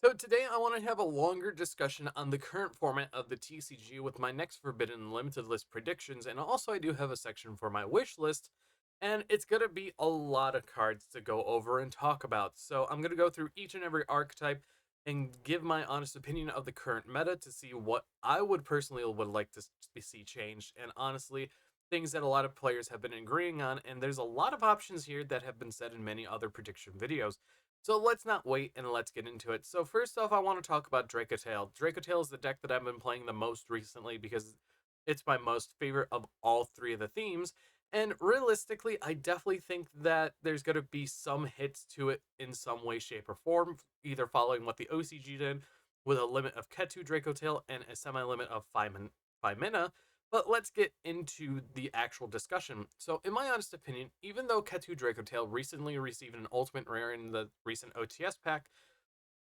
So today I want to have a longer discussion on the current format of the TCG with my next Forbidden Limited List predictions, and also I do have a section for my wish list, and it's going to be a lot of cards to go over and talk about. So I'm going to go through each and every archetype and give my honest opinion of the current meta to see what I would personally would like to see changed, and honestly, things that a lot of players have been agreeing on, and there's a lot of options here that have been said in many other prediction videos. So let's not wait and let's get into it. So first off, I want to talk about Dracotail. Dracotail is the deck that I've been playing the most recently because it's my most favorite of all three of the themes. And realistically, I definitely think that there's going to be some hits to it in some way, shape, or form, either following what the OCG did with a limit of Ketu Dracotail and a semi-limit of 5 mana, but let's get into the actual discussion. So, in my honest opinion, even though Ketu Dracotail recently received an ultimate rare in the recent OTS pack,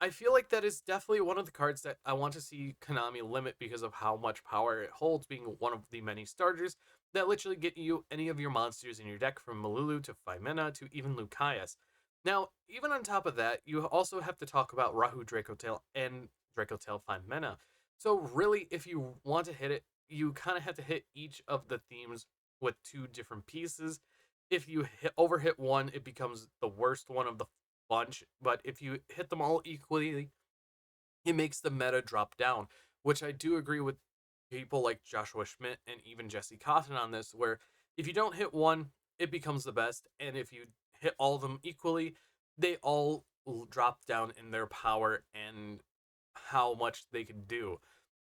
I feel like that is definitely one of the cards that I want to see Konami limit because of how much power it holds, being one of the many starters that literally get you any of your monsters in your deck from Malulu to 5 mana to even Lucaris. Now, even on top of that, you also have to talk about Rahu Dracotail and Dracotail 5 mana. So, really, if you want to hit it, you kind of have to hit each of the themes with two different pieces. If you overhit one, it becomes the worst one of the bunch, but if you hit them all equally, it makes the meta drop down, which I do agree with people like Joshua Schmidt and even Jesse Cotton on this, where if you don't hit one, it becomes the best, and if you hit all of them equally, they all drop down in their power and how much they can do.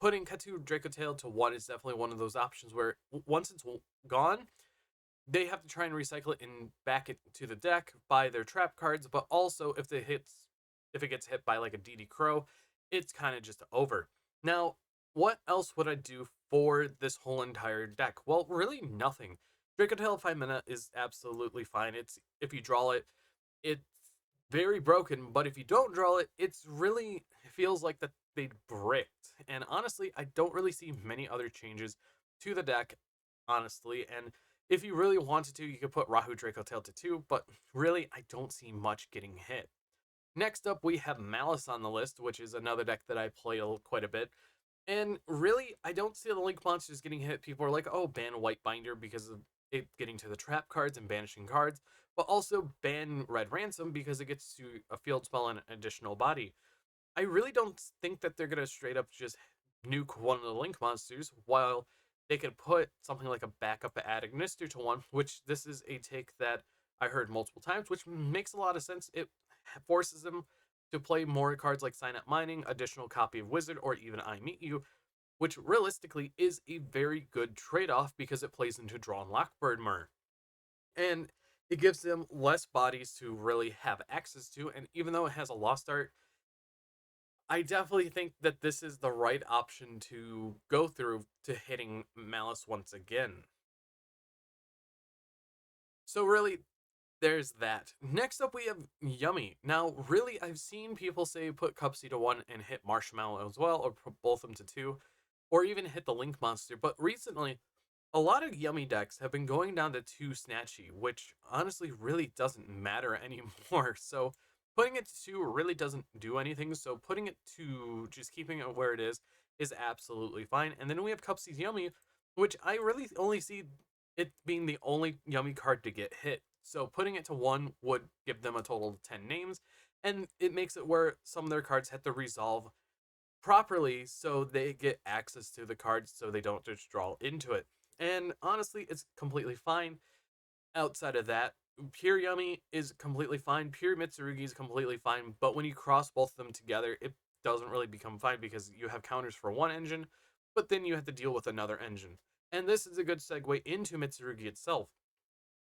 Putting Katu Dracotail to one is definitely one of those options where once it's gone, they have to try and recycle it and back it to the deck, buy their trap cards, but also if it gets hit by like a DD Crow, it's kind of just over. Now, what else would I do for this whole entire deck? Well, really nothing. Dracotail 5 mana is absolutely fine. It's if you draw it, it's very broken, but if you don't draw it, it feels like that they bricked. And honestly, I don't really see many other changes to the deck, honestly. And if you really wanted to, you could put Rahu Dracotail to 2, but really, I don't see much getting hit. Next up, we have Malice on the list, which is another deck that I play quite a bit. And really, I don't see the Link monsters getting hit. People are like, oh, ban White Binder because of it getting to the trap cards and banishing cards, but also ban Red Ransom because it gets to a field spell and an additional body. I really don't think that they're going to straight up just nuke one of the Link monsters while they could put something like a backup Ad Ignister to one, which this is a take that I heard multiple times, which makes a lot of sense. It forces them to play more cards like Sign Up Mining, additional copy of Wizard, or even I Meet You, which realistically is a very good trade off because it plays into Draw and Lockbird Mur. And it gives them less bodies to really have access to, and even though it has a Lost Art, I definitely think that this is the right option to go through to hitting Malice once again. So really, there's that. Next up, we have Yummy. Now, really, I've seen people say put Cupsy to 1 and hit Marshmallow as well, or put both of them to 2, or even hit the Link Monster. But recently, a lot of Yummy decks have been going down to 2 Snatchy, which honestly really doesn't matter anymore. So putting it to 2 really doesn't do anything. So putting it to just keeping it where it is absolutely fine. And then we have Cupsy's Yummy, which I really only see it being the only Yummy card to get hit. So putting it to 1 would give them a total of 10 names, and it makes it where some of their cards have to resolve properly so they get access to the cards so they don't just draw into it. And honestly, it's completely fine. Outside of that, Pure Yummy is completely fine. Pure Mitsurugi is completely fine. But when you cross both of them together, it doesn't really become fine because you have counters for one engine, but then you have to deal with another engine. And this is a good segue into Mitsurugi itself.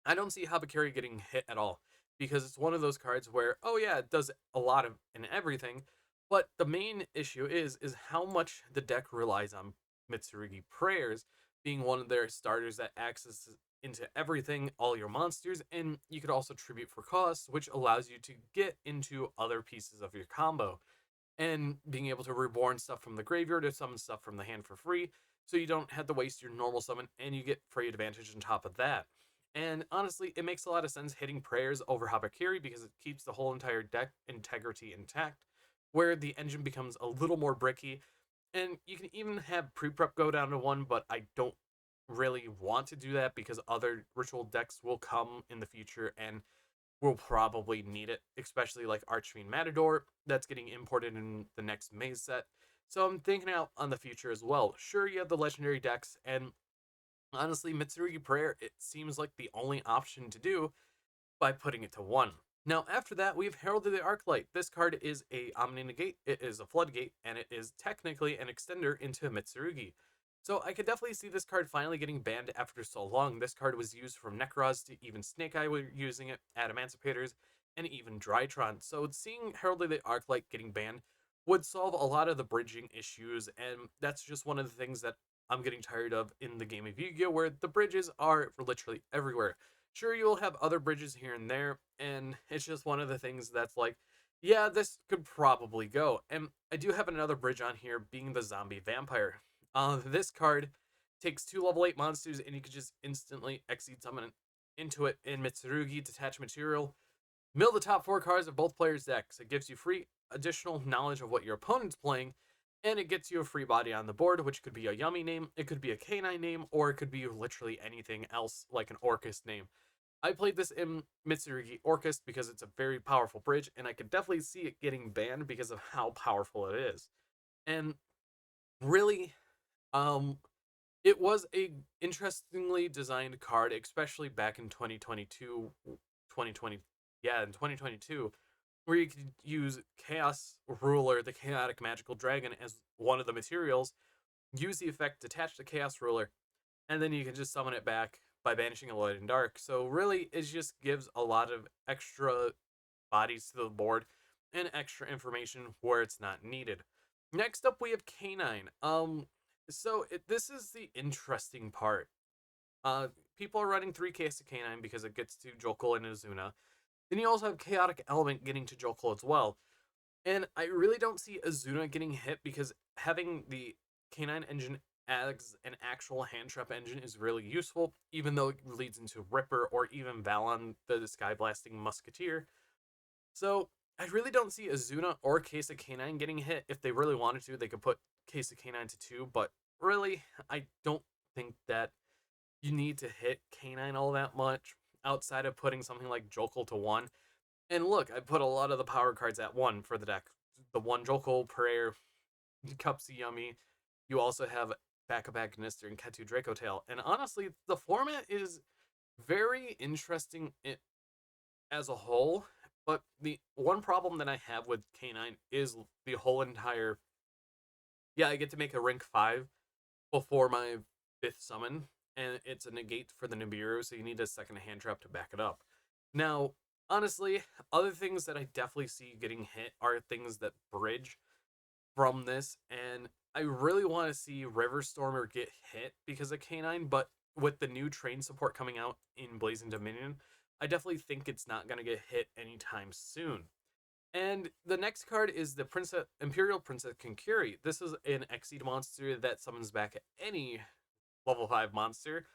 I don't see Habakiri getting hit at all because it's one of those cards where, oh yeah, it does a lot of and everything, but the main issue is how much the deck relies on Mitsurugi Prayers being one of their starters that accesses into everything, all your monsters, and you could also tribute for cost, which allows you to get into other pieces of your combo and being able to reborn stuff from the graveyard or summon stuff from the hand for free, so you don't have to waste your normal summon and you get free advantage on top of that. And honestly, it makes a lot of sense hitting prayers over Habakiri because it keeps the whole entire deck integrity intact. where the engine becomes a little more bricky. And you can even have pre-prep go down to 1, but I don't really want to do that because other ritual decks will come in the future and will probably need it, especially like Archfiend Matador that's getting imported in the next Maze set. So I'm thinking out on the future as well. Sure, you have the legendary decks, and honestly, Mitsurugi Prayer, it seems like the only option to do by putting it to 1. Now, after that, we have Heralded the Arclight. This card is a Omni Negate, it is a Floodgate, and it is technically an extender into Mitsurugi. So I could definitely see this card finally getting banned after so long. This card was used from Necroz to even Snake Eye were using it, Adamancipators, and even Drytron. So seeing Heralded the Arclight getting banned would solve a lot of the bridging issues, and that's just one of the things that I'm getting tired of in the game of Yu-Gi-Oh! Where the bridges are literally everywhere. Sure, you'll have other bridges here and there, and it's just one of the things that's like, yeah, this could probably go. And I do have another bridge on here, being the Zombie Vampire. This card takes 2 level 8 monsters, and you can just instantly exceed summon into it in Mitsurugi, detach material, mill the top 4 cards of both players' decks. It gives you free additional knowledge of what your opponent's playing, and it gets you a free body on the board, which could be a Yummy name, it could be a Canine name, or it could be literally anything else like an Orcus name. I played this in Mitsurugi Orcus because it's a very powerful bridge, and I could definitely see it getting banned because of how powerful it is. And really, um, it was a interestingly designed card, especially back in 2022, 2020, yeah, in 2022, where you could use Chaos Ruler, the Chaotic Magical Dragon, as one of the materials, use the effect, detach the Chaos Ruler, and then you can just summon it back by banishing a Light and Dark. So really, it just gives a lot of extra bodies to the board and extra information where it's not needed. Next up, we have Canine. This is the interesting part. Uh, People are running 3Ks of Canine because it gets to Jokul and Azuna. Then you also have Chaotic Element getting to Jokul as well. And I really don't see Azuna getting hit because having the Canine engine as an actual hand trap engine is really useful, even though it leads into Ripper or even Valon, the Sky Blasting Musketeer. So I really don't see Azuna or Case of Canine getting hit. If they really wanted to, they could put Case of Canine to 2, but really, I don't think that you need to hit Canine all that much outside of putting something like Jokul to 1. And look, I put a lot of the power cards at 1 for the deck. The 1 Jokul, Prayer, Cupsy Yummy. You also have Back-a-Back Gnister and Ketu Draco Tail. And honestly, the format is very interesting as a whole. But the one problem that I have with K9 is the whole entire. Yeah, I get to make a rank 5 before my 5th summon, and it's a negate for the Nibiru, so you need a second hand trap to back it up. Now, honestly, other things that I definitely see getting hit are things that bridge from this, and I really want to see Riverstormer get hit because of Canine, but with the new train support coming out in Blazing Dominion, I definitely think it's not going to get hit anytime soon. And the next card is the Imperial Princess Kinkuri. This is an Exceed monster that summons back any level 5 monster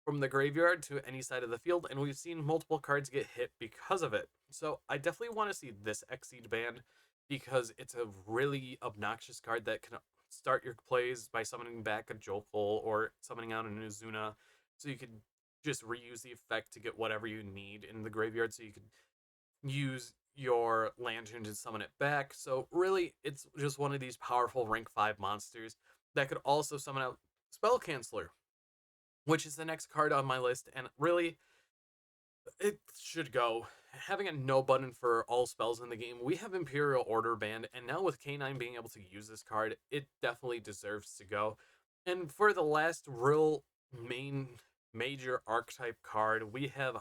from the graveyard to any side of the field, and we've seen multiple cards get hit because of it. So I definitely want to see this Exceed banned because it's a really obnoxious card that can start your plays by summoning back a Jokul or summoning out an Uzuna, so you could just reuse the effect to get whatever you need in the graveyard, so you could use your Lantern to summon it back. So really, it's just one of these powerful rank 5 monsters that could also summon out Spell Canceller, which is the next card on my list, and really, it should go. Having a no button for all spells in the game, we have Imperial Order banned, and now with K9 being able to use this card, it definitely deserves to go. And for the last real major archetype card, we have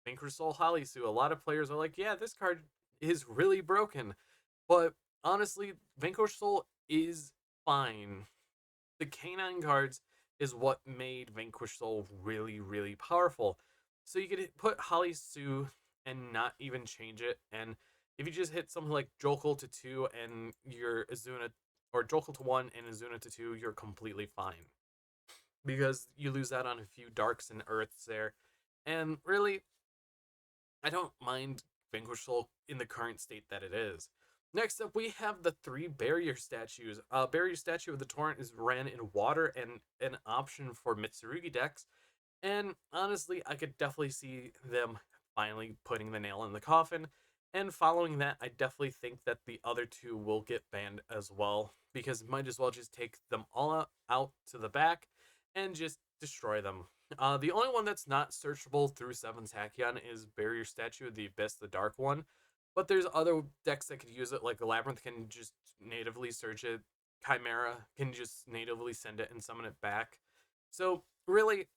Vanquish Soul Halisu. A lot of players are like, yeah, this card is really broken. But honestly, Vanquish Soul is fine. The Canine cards is what made Vanquish Soul really, really powerful. So you could put Halisu and not even change it. And if you just hit something like Jokul to 2 and your Azuna, or Jokul to 1 and Azuna to 2, you're completely fine. Because you lose out on a few Darks and Earths there. And really, I don't mind Vanquish Soul in the current state that it is. Next up, we have the 3 barrier statues. Barrier statue of the Torrent is ran in water and an option for Mitsurugi decks. And honestly, I could definitely see them finally putting the nail in the coffin. And following that, I definitely think that the other two will get banned as well, because might as well just take them all out to the back and just destroy them. The only one that's not searchable through 7's Tachyon is Barrier Statue of the Abyss, the Dark one. But there's other decks that could use it, like Labyrinth can just natively search it, Chimera can just natively send it and summon it back. So really,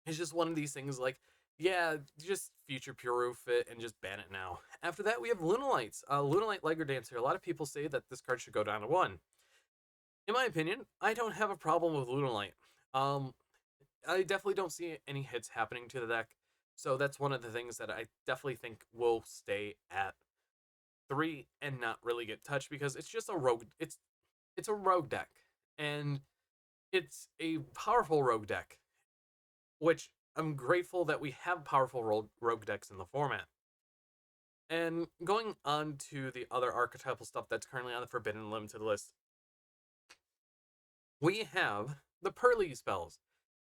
it's just one of these things like, yeah, just future proof it and just ban it now. After that, we have Lunalights. Lunalight Liger Dancer. A lot of people say that this card should go down to 1. In my opinion, I don't have a problem with Lunalight. Um, I definitely don't see any hits happening to the deck. So that's one of the things that I definitely think will stay at 3 and not really get touched, because it's just a rogue. It's a rogue deck, and it's a powerful rogue deck, which I'm grateful that we have powerful rogue decks in the format. And going on to the other archetypal stuff that's currently on the Forbidden Limited list, we have the Pearly spells.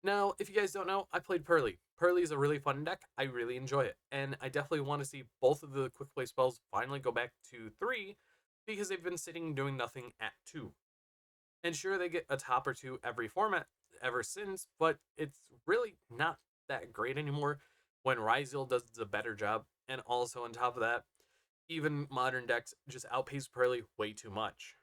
Now, if you guys don't know, I played Pearly. Pearly is a really fun deck. I really enjoy it. And I definitely want to see both of the quick play spells finally go back to 3, because they've been sitting doing nothing at 2. And sure, they get a top or 2 every format ever since, but it's really not that great anymore when Ryzeal does a better job. And also on top of that, even modern decks just outpace Pearly way too much.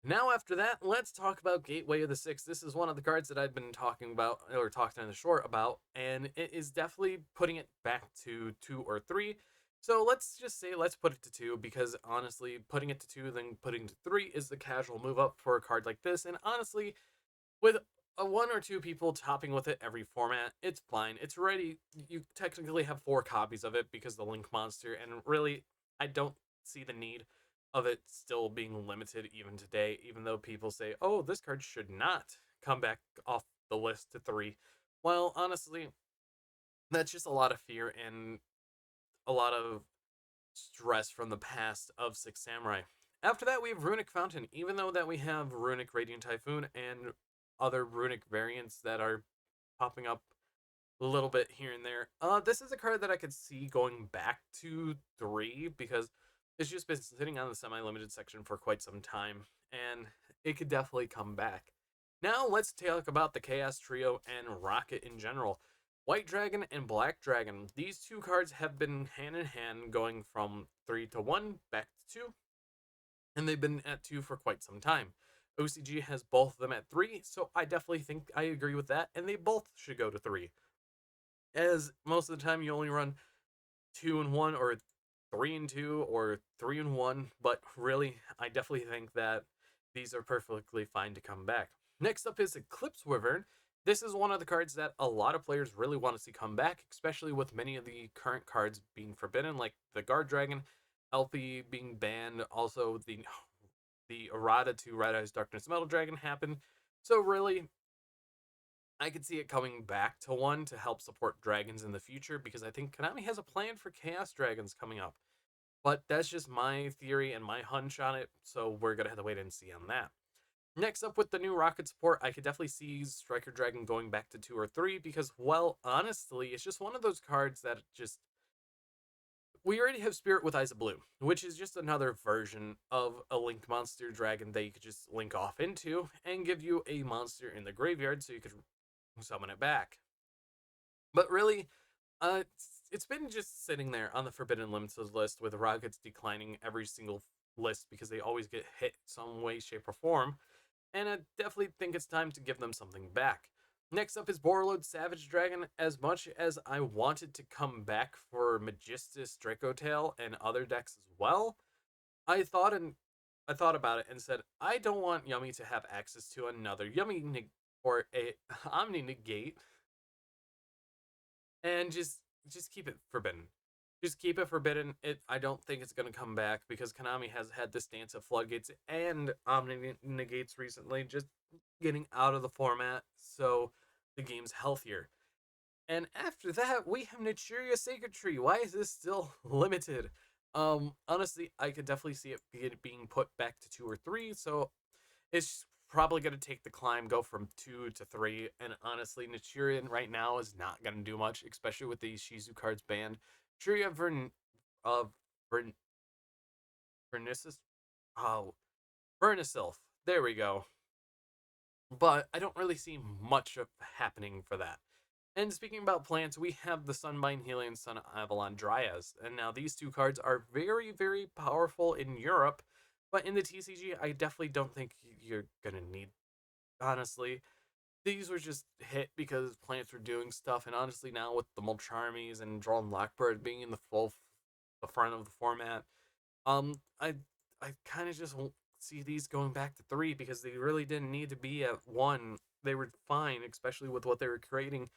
Now after that, let's talk about Gateway of the Six. This is one of the cards that I've been talking about, or talking in the short about, and it is definitely putting it back to 2 or 3. So let's just say let's put it to 2, because honestly, putting it to 2 then putting it to 3 is the casual move up for a card like this. And honestly, with a 1 or 2 people topping with it every format, it's fine. It's ready. You technically have 4 copies of it because the Link Monster, and really, I don't see the need of it still being limited even today, even though people say, oh, this card should not come back off the list to 3. Well, honestly, that's just a lot of fear and a lot of stress from the past of Six Samurai. After that, we have Runic Fountain. Even though that we have Runic Radiant Typhoon and other runic variants that are popping up a little bit here and there, this is a card that I could see going back to 3, because it's just been sitting on the semi-limited section for quite some time, and it could definitely come back. Now let's talk about the Chaos Trio and Rocket in general. White Dragon and Black Dragon. These two cards have been hand in hand going from 3 to 1 back to 2, and they've been at 2 for quite some time. OCG has both of them at 3, so I definitely think I agree with that, and they both should go to 3. As most of the time you only run 2 and 1, or 3 and 2, or 3 and 1, but really, I definitely think that these are perfectly fine to come back. Next up is Eclipse Wyvern. This is one of the cards that a lot of players really want to see come back, especially with many of the current cards being forbidden, like the Guard Dragon, LP being banned, also the errata to Red Eyes Darkness Metal Dragon happened. So really, I could see it coming back to 1 to help support dragons in the future, because I think Konami has a plan for Chaos Dragons coming up. But that's just my theory and my hunch on it, so we're going to have to wait and see on that. Next up, with the new Rocket support, I could definitely see Striker Dragon going back to 2 or 3, because, well, honestly, it's just one of those cards that just... We already have Spirit with Eyes of Blue, which is just another version of a Link Monster Dragon that you could just link off into and give you a monster in the graveyard so you could summon it back. But really, it's been just sitting there on the Forbidden Limited list, with Rockets declining every single list because they always get hit some way, shape, or form. And I definitely think it's time to give them something back. Next up is Borreload Savage Dragon. As much as I wanted to come back for Magistus Dracotail and other decks as well, I thought about it and said, I don't want Yummy to have access to another Yummy or a Omni Negate, and just keep it forbidden. Just keep it forbidden. I don't think it's going to come back, because Konami has had this stance of Floodgates and Omni Negates recently, just getting out of the format so the game's healthier. And after that, we have Naturia Sacred Tree. Why is this still limited? Honestly, I could definitely see it being put back to 2 or 3. So it's probably going to take the climb, go from 2 to 3. And honestly, Nichiren right now is not going to do much, especially with these Shizu cards banned. Sure, you have uh, Vern, Vernicis, oh, Vernisilf. There we go. But I don't really see much of happening for that. And speaking about plants, we have the Sunbind Healing Sun Avalon Dryas. And now these two cards are very, very powerful in Europe, but in the TCG, I definitely don't think you're gonna need. Honestly, these were just hit because plants were doing stuff, and honestly, now with the Mulcharmies and Drawn Lockbird being in the front of the format, um, I I kind of just won't see these going back to 3 because they really didn't need to be at 1. They were fine, especially with what they were creating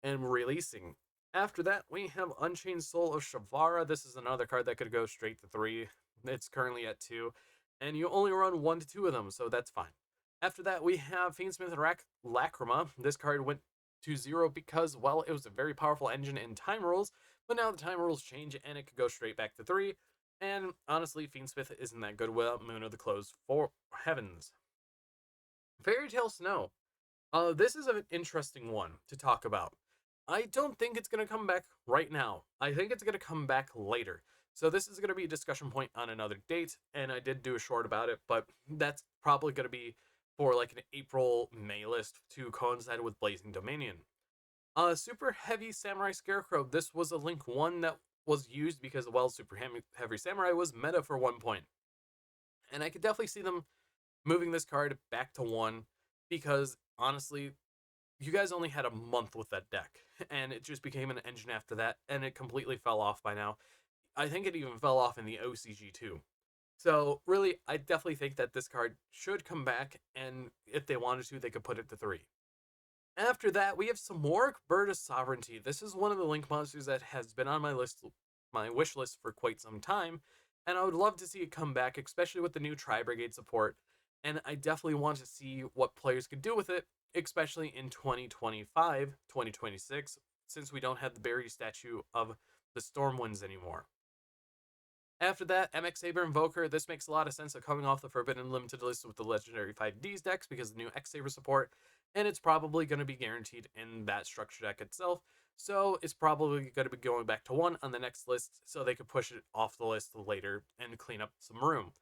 and releasing. After that, we have Unchained Soul of Shavara. This is another card that could go straight to 3. It's currently at 2, and you only run 1 to 2 of them, so that's fine. After that, we have Fiendsmith Lacrima. This card went to 0 because, well, it was a very powerful engine in time rules, but now the time rules change and it could go straight back to 3. And honestly, Fiendsmith isn't that good without Moon of the Closed Heavens. Fairy Tale Snow. This is an interesting one to talk about. I don't think it's going to come back right now. I think it's going to come back later. So this is going to be a discussion point on another date, and I did do a short about it, but that's probably going to be for like an April May list to coincide with Blazing Dominion. Super Heavy Samurai Scarecrow. This was a Link 1 that was used because, well, Super Heavy Samurai was meta for 1 point. And I could definitely see them moving this card back to 1 because, honestly, you guys only had a month with that deck, and it just became an engine after that, and it completely fell off by now. I think it even fell off in the OCG too. So, really, I definitely think that this card should come back, and if they wanted to, they could put it to 3. After that, we have Samoric Bird of Sovereignty. This is one of the Link monsters that has been on my wish list for quite some time, and I would love to see it come back, especially with the new Tri Brigade support. And I definitely want to see what players could do with it, especially in 2025, 2026, since we don't have the Barry statue of the Stormwinds anymore. After that, MX Saber Invoker. This makes a lot of sense of coming off the Forbidden Limited list with the Legendary 5Ds decks because of the new X Saber support, and it's probably going to be guaranteed in that structure deck itself. So it's probably going to be going back to 1 on the next list so they could push it off the list later and clean up some room.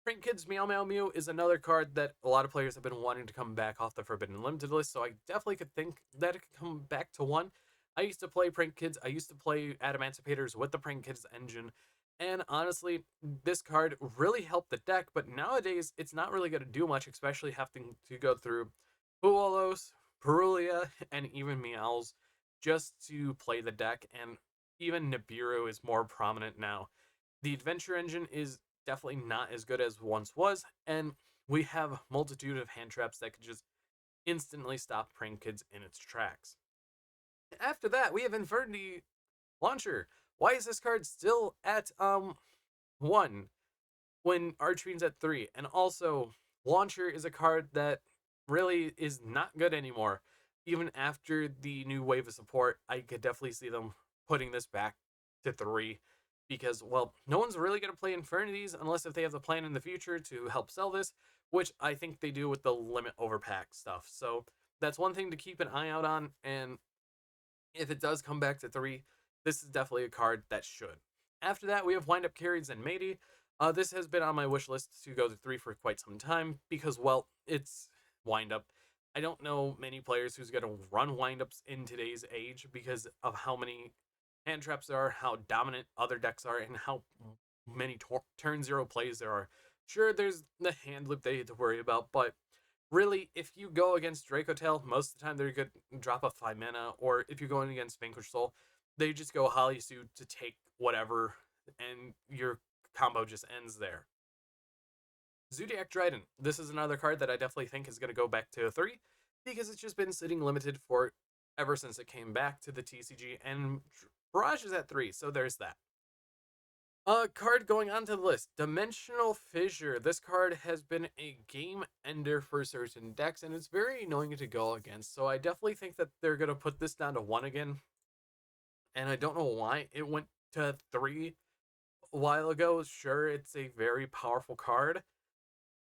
Print Kids Meow Meow Mew is another card that a lot of players have been wanting to come back off the Forbidden Limited list, so I definitely could think that it could come back to 1. I used to play Print Kids, I used to play Adamanticators with the Print Kids engine, and honestly, this card really helped the deck, but nowadays it's not really going to do much, especially having to go through Puolos, Perulia, and even Meows just to play the deck, and even Nibiru is more prominent now. The Adventure Engine is definitely not as good as once was, and we have a multitude of hand traps that could just instantly stop Prank Kids in its tracks. After that, we have Infinity Launcher. Why is this card still at 1 when Archfiend's at 3? And also, Launcher is a card that really is not good anymore. Even after the new wave of support, I could definitely see them putting this back to 3 because, well, no one's really going to play Infernities unless if they have the plan in the future to help sell this, which I think they do with the limit overpack stuff. So that's one thing to keep an eye out on, and if it does come back to 3, this is definitely a card that should. After that, we have Wind Up Carries and Matey. This has been on my wish list to go to 3 for quite some time because, well, it's Wind Up. I don't know many players who's going to run windups in today's age because of how many hand traps there are, how dominant other decks are, and how many turn 0 plays there are. Sure, there's the hand loop they have to worry about, but really, if you go against Dracotail, most of the time they're going to drop a 5 mana, or if you're going against Vanquish Soul, they just go Holly Suit to take whatever, and your combo just ends there. Zodiac Trident. This is another card that I definitely think is going to go back to a 3, because it's just been sitting limited for ever since it came back to the TCG, and Barrage is at 3, so there's that. Card going on to the list. Dimensional Fissure. This card has been a game ender for certain decks, and it's very annoying to go against, so I definitely think that they're going to put this down to 1 again, and I don't know why it went to 3 a while ago, sure, it's a very powerful card,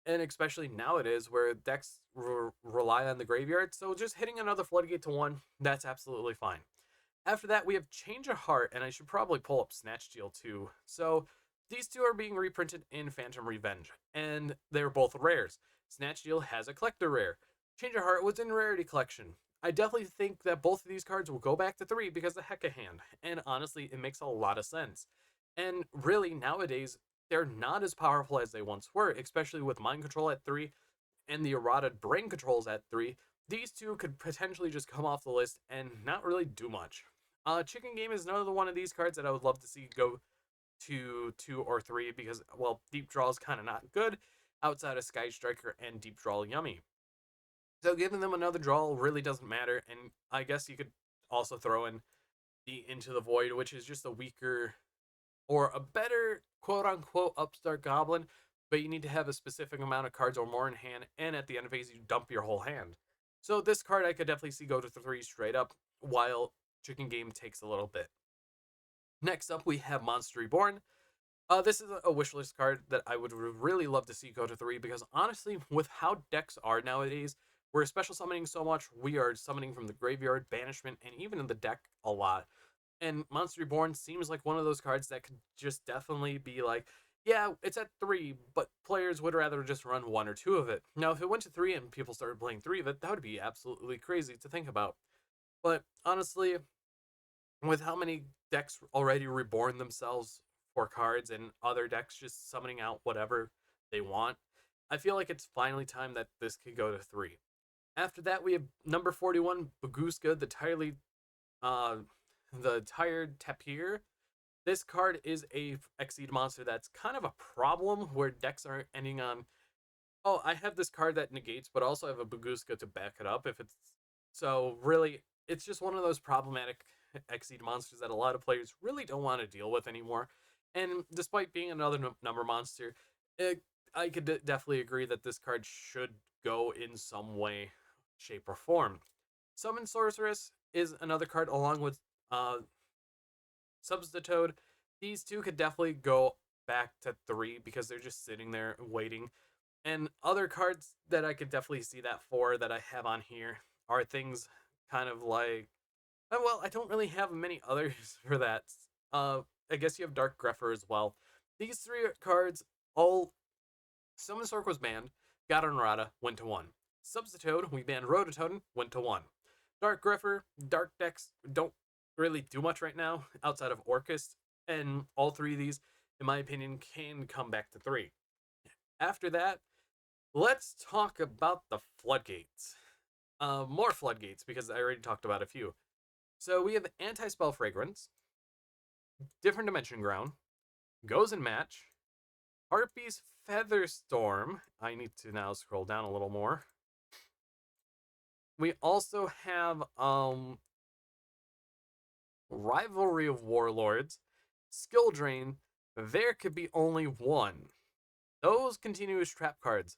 and especially nowadays where decks rely on the graveyard, so just hitting another Floodgate to 1, that's absolutely fine. After that, we have Change of Heart, and I should probably pull up Snatch Steal too. So these two are being reprinted in Phantom Revenge, and they're both rares. Snatch Steal has a collector rare. Change of Heart was in Rarity Collection. I definitely think that both of these cards will go back to 3 because of Hecka Hand, and honestly, it makes a lot of sense. And really, nowadays, they're not as powerful as they once were, especially with Mind Control at 3 and the Errata Brain Controls at 3. These two could potentially just come off the list and not really do much. Chicken Game is another one of these cards that I would love to see go to 2 or 3 because, well, Deep Draw is kind of not good outside of Sky Striker and Deep Draw Yummy. So giving them another draw really doesn't matter, and I guess you could also throw in the Into the Void, which is just a weaker or a better quote unquote upstart goblin, but you need to have a specific amount of cards or more in hand, and at the end of phase, you dump your whole hand. So this card I could definitely see go to 3 straight up, while Chicken Game takes a little bit. Next up, we have Monster Reborn. This is a wishlist card that I would really love to see go to 3 because honestly, with how decks are nowadays, we're special summoning so much, we are summoning from the graveyard, banishment, and even in the deck a lot. And Monster Reborn seems like one of those cards that could just definitely be like, yeah, it's at 3, but players would rather just run 1 or 2 of it. Now, if it went to 3 and people started playing 3 of it, that would be absolutely crazy to think about. But honestly, with how many decks already reborn themselves for cards and other decks just summoning out whatever they want, I feel like it's finally time that this could go to 3. After that, we have number 41, Baguska, uh, the tired tapir. This card is a Exceed monster that's kind of a problem where decks are ending on, oh, I have this card that negates, but also I have a Baguska to back it up if it's, so really, it's just one of those problematic Exceed monsters that a lot of players really don't want to deal with anymore. And despite being another number monster, I could definitely agree that this card should go in some way, shape, or form. Summon Sorceress is another card along with uh, Substitute. These two could definitely go back to 3 because they're just sitting there waiting. And other cards that I could definitely see that for that I have on here are things kind of like, well, I don't really have many others for that. I guess you have Dark Grepher as well. These 3 cards, all Summon Sork was banned, Got Rata went to 1. Substitute, we banned Rototoden, went to 1. Dark Grepher, Dark decks don't really do much right now outside of Orcust, and all 3 of these, in my opinion, can come back to 3. After that, let's talk about the Floodgates. More Floodgates, because I already talked about a few. So we have Anti-Spell Fragrance, Different Dimension Ground, Goes and Match, Harpy's Featherstorm. I need to now scroll down a little more. We also have Rivalry of Warlords, Skill Drain, There Could Be Only One. Those continuous trap cards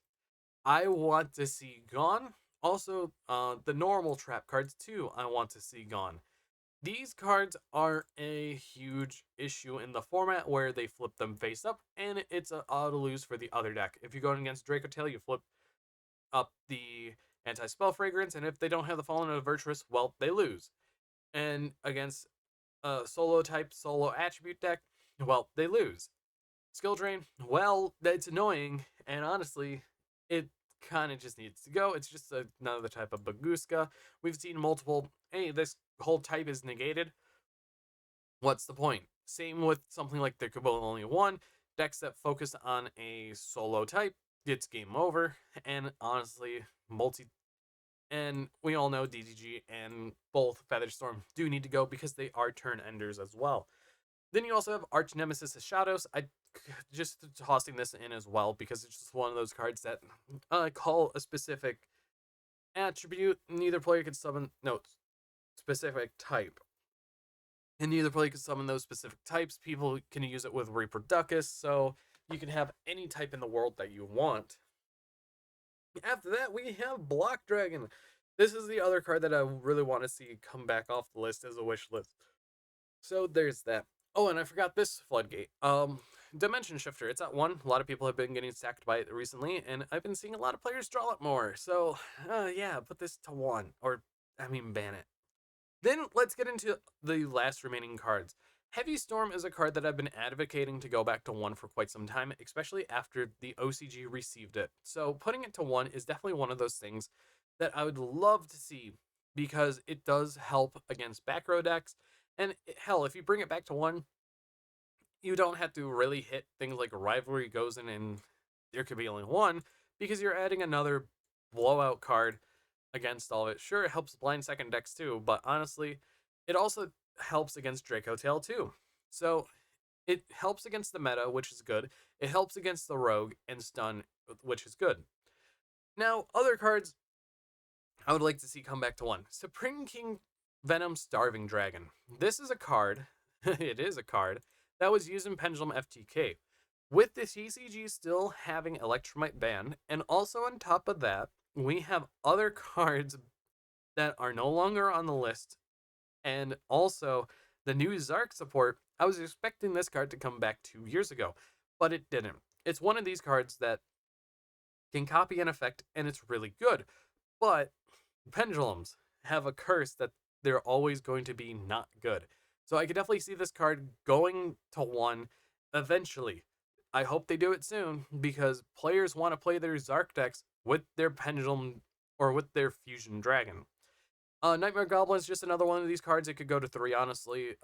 I want to see gone. Also, the normal trap cards too I want to see gone. These cards are a huge issue in the format where they flip them face up, and it's an auto lose for the other deck. If you're going against Dracotail, you flip up the Anti-Spell Fragrance, and if they don't have the Fallen of Virtuous, well, they lose. And against a solo type, solo attribute deck, well, they lose. Skill Drain, well, that's annoying, and honestly, it kind of just needs to go. It's just another type of Baguska. We've seen multiple, hey, this whole type is negated. What's the point? Same with something like There Could Be Only One. Decks that focus on a solo type, it's game over. And honestly, and we all know DDG and both Featherstorm do need to go because they are turn enders as well. Then you also have Arch Nemesis of Shadows. I just tossing this in as well because it's just one of those cards that call a specific attribute. Neither player can summon specific type, and neither player can summon those specific types. People can use it with Reproducus, so you can have any type in the world that you want. After that, we have Block Dragon. This is the other card that I really want to see come back off the list as a wish list. So there's that. Oh, and I forgot this Floodgate. Dimension Shifter. It's at 1. A lot of people have been getting sacked by it recently, and I've been seeing a lot of players draw it more. So, yeah, put this to 1. Or, I mean, ban it. Then let's get into the last remaining cards. Heavy Storm is a card that I've been advocating to go back to 1 for quite some time, especially after the OCG received it. So putting it to 1 is definitely one of those things that I would love to see because it does help against back row decks. And hell, if you bring it back to 1, you don't have to really hit things like Rivalry goes in and there could be only 1 because you're adding another blowout card against all of it. Sure, it helps blind second decks too, but honestly, it also helps against Draco Tail too. So it helps against the meta, which is good. It helps against the rogue and stun, which is good. Now, other cards I would like to see come back to 1. Supreme King Venom Starving Dragon. This is a card, it is a card, that was used in Pendulum FTK. With the TCG still having Electromite ban, and also on top of that, we have other cards that are no longer on the list, and also the new Zark support. I was expecting this card to come back 2 years ago, but it didn't. It's one of these cards that can copy an effect, and it's really good. But pendulums have a curse that they're always going to be not good. So I could definitely see this card going to 1 eventually. I hope they do it soon because players want to play their Zark decks with their pendulum or with their fusion dragon. Nightmare Goblin is just another one of these cards. It could go to 3, honestly.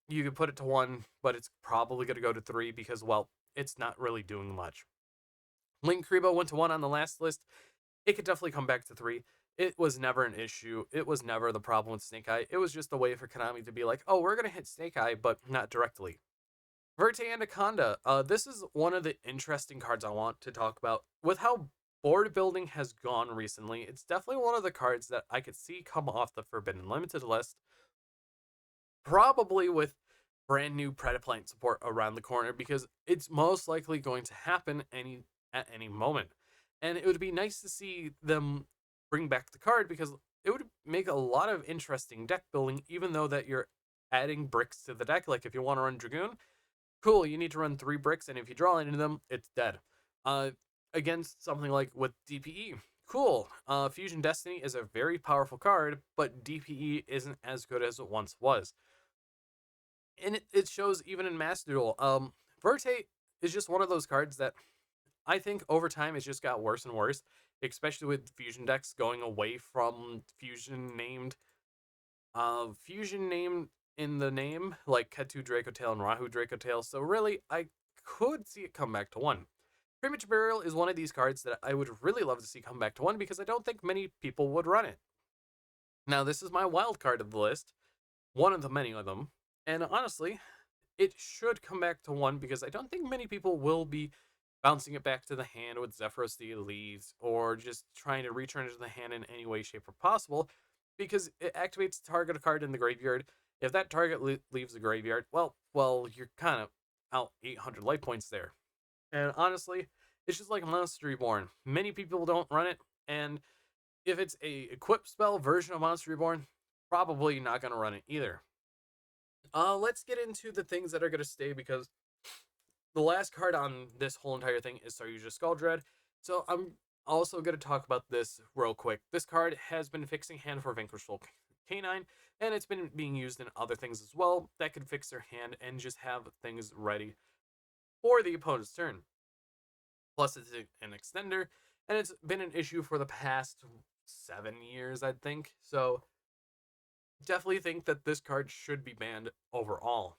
You could put it to 1, but it's probably going to go to 3 because, well, it's not really doing much. Link Kribo went to 1 on the last list. It could definitely come back to 3. It was never an issue. It was never the problem with Snake Eye. It was just a way for Konami to be like, oh, we're going to hit Snake Eye, but not directly. Verte Anaconda. This is one of the interesting cards I want to talk about. With how board building has gone recently, it's definitely one of the cards that I could see come off the Forbidden Limited list. Probably with brand new Predaplant support around the corner because it's most likely going to happen at any moment. And it would be nice to see them bring back the card because it would make a lot of interesting deck building, even though that you're adding bricks to the deck. Like if you want to run Dragoon, cool, you need to run 3 bricks, and if you draw into them, it's dead. Against something like with DPE, cool. Fusion Destiny is a very powerful card, but DPE isn't as good as it once was. And it shows even in Master Duel. Verte is just one of those cards that I think over time it's just got worse and worse, especially with fusion decks going away from fusion named in the name, like Ketu Dracotail and Rahu Dracotail. So really, I could see it come back to 1. Premature Burial is one of these cards that I would really love to see come back to 1 because I don't think many people would run it. Now, this is my wild card of the list, one of the many of them, and honestly, it should come back to 1 because I don't think many people will be bouncing it back to the hand with Zephyros the Elite or just trying to return it to the hand in any way, shape, or possible because it activates the target card in the graveyard. If that target leaves the graveyard, well, you're kind of out 800 life points there. And honestly, it's just like Monster Reborn. Many people don't run it, and if it's a equip spell version of Monster Reborn, probably not going to run it either. Let's get into the things that are going to stay because the last card on this whole entire thing is Saryuja Skull-Dread. So I'm also going to talk about this real quick. This card has been fixing hand for Vanquishful Canine, and it's been being used in other things as well that could fix their hand and just have things ready for the opponent's turn. Plus, it's an extender, and it's been an issue for the past 7 years, I think. So definitely think that this card should be banned overall.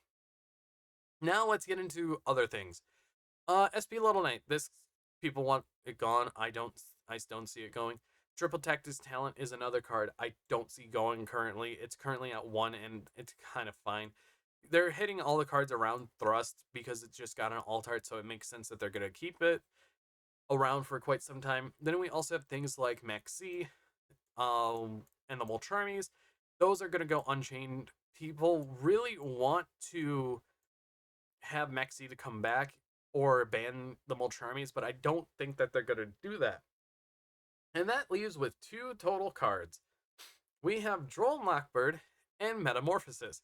Now let's get into other things. SP Little Knight. This people want it gone. I don't see it going. Triple Tactics Talent is another card I don't see going currently. It's currently at 1 and it's kind of fine. They're hitting all the cards around Thrust because it's just got an alt art, so it makes sense that they're gonna keep it around for quite some time. Then we also have things like Maxi, and the Molcharmies. Those are gonna go unchained. People really want to have Maxi to come back or ban the Molcharmies, but I don't think that they're going to do that. And that leaves with 2 total cards. We have Droll Lockbird and Metamorphosis.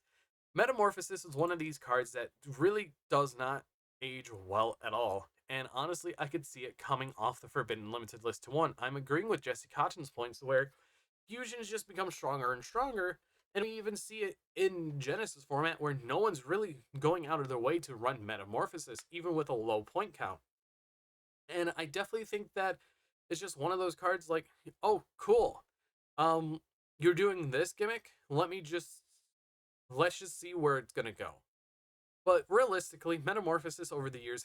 Metamorphosis is one of these cards that really does not age well at all. And honestly, I could see it coming off the Forbidden Limited list to one. I'm agreeing with Jesse Cotton's points where fusions just become stronger and stronger. And we even see it in Genesis format where no one's really going out of their way to run Metamorphosis, even with a low point count. And I definitely think that it's just one of those cards like, oh, cool. Um, you're doing this gimmick. Let's just see where it's gonna go. But realistically, Metamorphosis over the years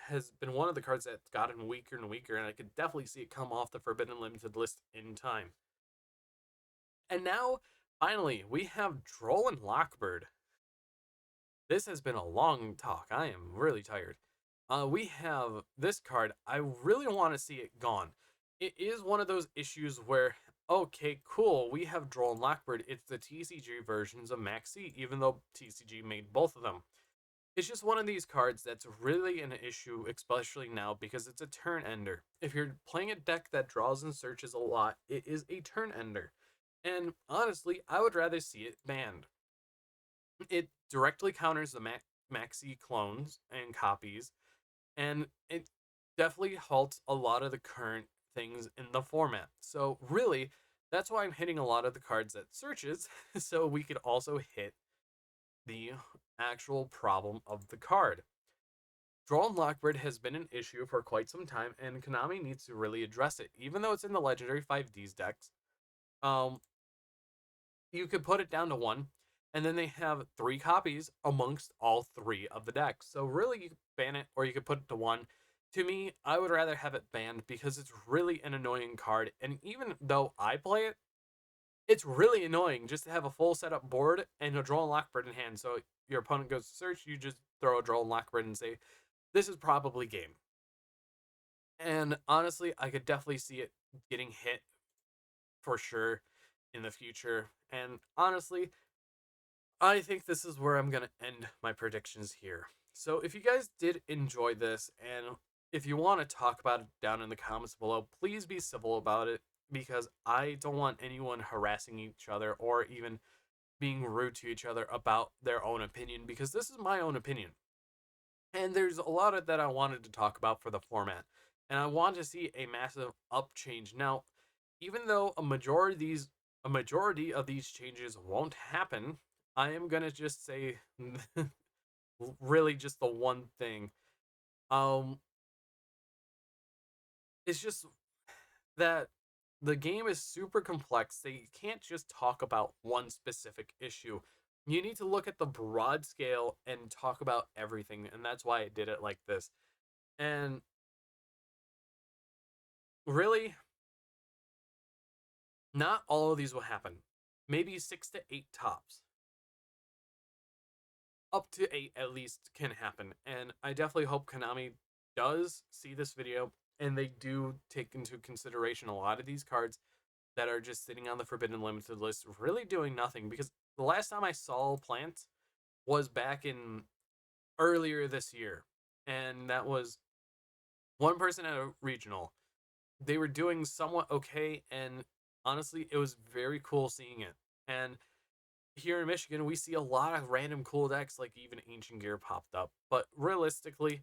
has been one of the cards that's gotten weaker and weaker, and I could definitely see it come off the Forbidden Limited list in time. And now, finally, we have Droll and Lockbird. This has been a long talk. I am really tired. We have this card. I really want to see it gone. It is one of those issues where, okay, cool, we have Droll and Lockbird. It's the TCG versions of Maxi, even though TCG made both of them. It's just one of these cards that's really an issue, especially now, because it's a turn ender. If you're playing a deck that draws and searches a lot, it is a turn ender. And honestly, I would rather see it banned. It directly counters the Maxi clones and copies, and it definitely halts a lot of the current things in the format. So really, that's why I'm hitting a lot of the cards that searches, so we could also hit the actual problem of the card. Droll and Lockbird has been an issue for quite some time, and Konami needs to really address it. Even though it's in the Legendary 5Ds decks, um, you could put it down to one, and then they have 3 copies amongst all 3 of the decks. So really, you could ban it, or you could put it to one. To me, I would rather have it banned because it's really an annoying card, and even though I play it, it's really annoying just to have a full setup board and a Droll and Lockbird in hand. So your opponent goes to search, you just throw a Droll and Lockbird and say, this is probably game. And honestly, I could definitely see it getting hit for sure in the future. And honestly, I think this is where I'm going to end my predictions here. So if you guys did enjoy this, and if you want to talk about it down in the comments below, please be civil about it, because I don't want anyone harassing each other or even being rude to each other about their own opinion, because this is my own opinion. And there's a lot of that I wanted to talk about for the format. And I want to see a massive up change. Now, even though a majority of these changes won't happen, I am gonna just say really just the one thing. Um it's just that the game is super complex. They can't just talk about one specific issue. You need to look at the broad scale and talk about everything, and that's why I did it like this. And really, not all of these will happen. Maybe 6 to 8 tops. Up to 8 at least can happen. And I definitely hope Konami does see this video and they do take into consideration a lot of these cards that are just sitting on the Forbidden Limited list, really doing nothing. Because the last time I saw Plant was back in earlier this year, and that was one person at a regional. They were doing somewhat okay, and honestly, it was very cool seeing it. And here in Michigan, we see a lot of random cool decks, like even Ancient Gear popped up. But realistically,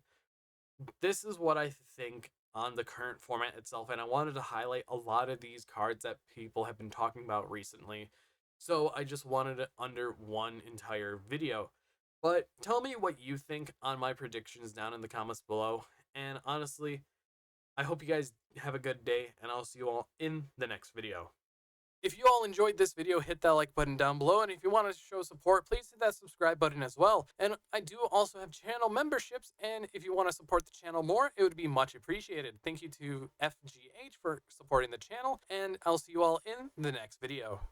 this is what I think on the current format itself, and I wanted to highlight a lot of these cards that people have been talking about recently. So I just wanted it under one entire video. But tell me what you think on my predictions down in the comments below. And honestly, I hope you guys have a good day, and I'll see you all in the next video. If you all enjoyed this video, hit that like button down below, and if you want to show support, please hit that subscribe button as well. And I do also have channel memberships, and if you want to support the channel more, it would be much appreciated. Thank you to FGH for supporting the channel, and I'll see you all in the next video.